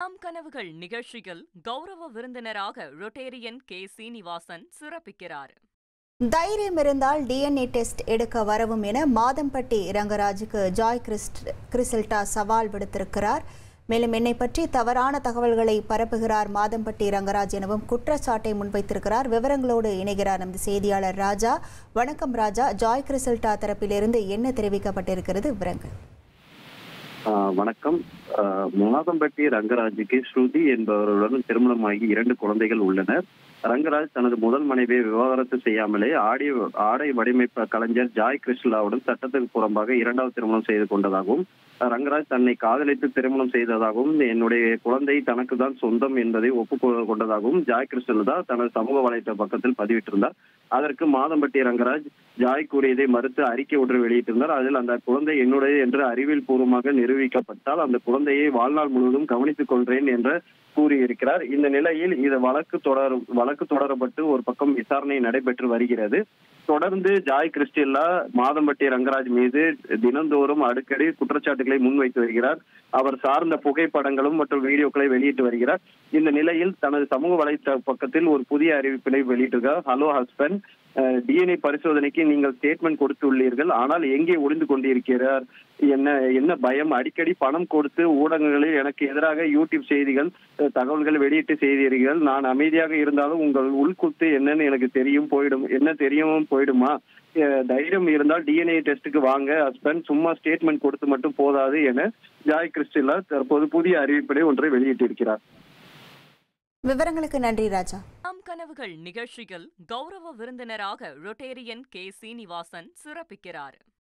நம் கனவுகள் நிகழ்ச்சியில் கௌரவ விருந்தினராக ரொட்டேரியன் கே. சீனிவாசன் சிறப்பிக்கிறார். தைரியம் இருந்தால் டிஎன்ஏ டெஸ்ட் எடுக்க வரவும் என மாதம்பட்டி ரங்கராஜுக்கு ஜாய் கிறிசல்டா சவால் விடுத்திருக்கிறார். மேலும் என்னை பற்றி தவறான தகவல்களை பரப்புகிறார் மாதம்பட்டி ரங்கராஜ் எனவும் குற்றச்சாட்டை முன்வைத்திருக்கிறார். விவரங்களோடு இணைகிறார் நமது செய்தியாளர் ராஜா. வணக்கம் ராஜா. ஜாய் கிறிசல்டா தரப்பிலிருந்து என்ன தெரிவிக்கப்பட்டிருக்கிறது? விவரங்கள். வணக்கம். மாதம்பட்டி ரங்கராஜுக்கு ஸ்ருதி என்பவருடன் திருமணமாகி 2 குழந்தைகள் உள்ளனர். ரங்கராஜ் தனது முதல் மனைவியை விவாகரத்து செய்யாமலே ஆடை வடிவமைப்பு கலைஞர் ஜாய் கிறிஸ்டலாவுடன் சட்டத்துக்கு புறம்பாக 2வது திருமணம் செய்து கொண்டதாகவும், ரங்கராஜ் தன்னை காதலித்து திருமணம் செய்ததாகவும், என்னுடைய குழந்தை தனக்கு தான் சொந்தம் என்பதை ஒப்புக்கொண்டதாகவும் ஜாய் கிறிஸ்டலா தனது சமூக வலைதள பக்கத்தில் பதிவிட்டிருந்தார். அதற்கு மாதம்பட்டி ரங்கராஜ் ஜாய் கூறியதை மறுத்து அறிக்கை ஒன்று வெளியிட்டிருந்தார். அதில் அந்த குழந்தை என்னுடைய என்று அறிவியல் பூர்வமாக நிரூபிக்கப்பட்டால் அந்த குழந்தையை வாழ்நாள் முழுவதும் கவனித்துக் கொள்கிறேன் என்று கூறியிருக்கிறார். இந்த நிலையில் இது வழக்கு தொடரப்பட்டு ஒரு பக்கம் விசாரணை நடைபெற்று வருகிறது. தொடர்ந்து ஜாய் கிறிஸ்டலா மாதம்பட்டி ரங்கராஜ் மீது தினந்தோறும் அடிக்கடி குற்றச்சாட்டுகளை முன்வைத்து வருகிறார். அவர் சார்ந்த புகைப்படங்களும் மற்றும் வீடியோக்களை வெளியிட்டு வருகிறார். இந்த நிலையில் தனது சமூக வலைதள பக்கத்தில் ஒரு புதிய அறிவிப்பினை வெளியிட்டிருக்கிறார். ஹலோ ஹஸ்பண்ட், டிஎன்ஏ பரிசோதனைக்கு நீங்கள் ஸ்டேட்மெண்ட் கொடுத்துள்ளீர்கள், ஆனால் எங்கே ஒளிந்து கொண்டிருக்கிறார்? என்ன பயம்? அடிக்கடி பணம் கொடுத்து ஊடகங்களில் எனக்கு எதிராக யூடியூப் செய்திகள் தகவல்கள் வெளியிட்டு செய்தீர்கள். நான் அமைதியாக இருந்தாலும் உங்கள் உள்குத்து என்னன்னு எனக்கு தெரியும் போயிடுமா? தைரியம் இருந்தால் டிஎன்ஏ டெஸ்டுக்கு வாங்க ஹஸ்பண்ட், சும்மா ஸ்டேட்மெண்ட் கொடுத்து மட்டும் போதாது என ஜாய் கிறிஸ்டலா தற்போது புதிய அறிவிப்பினை ஒன்றை வெளியிட்டிருக்கிறார். விவரங்களுக்கு நன்றி ராஜா. நம் கனவுகள் நிகழ்ச்சியில் கௌரவ விருந்தினராக ரொட்டேரியன் கே. சீனிவாசன் சிறப்பிக்கிறார்.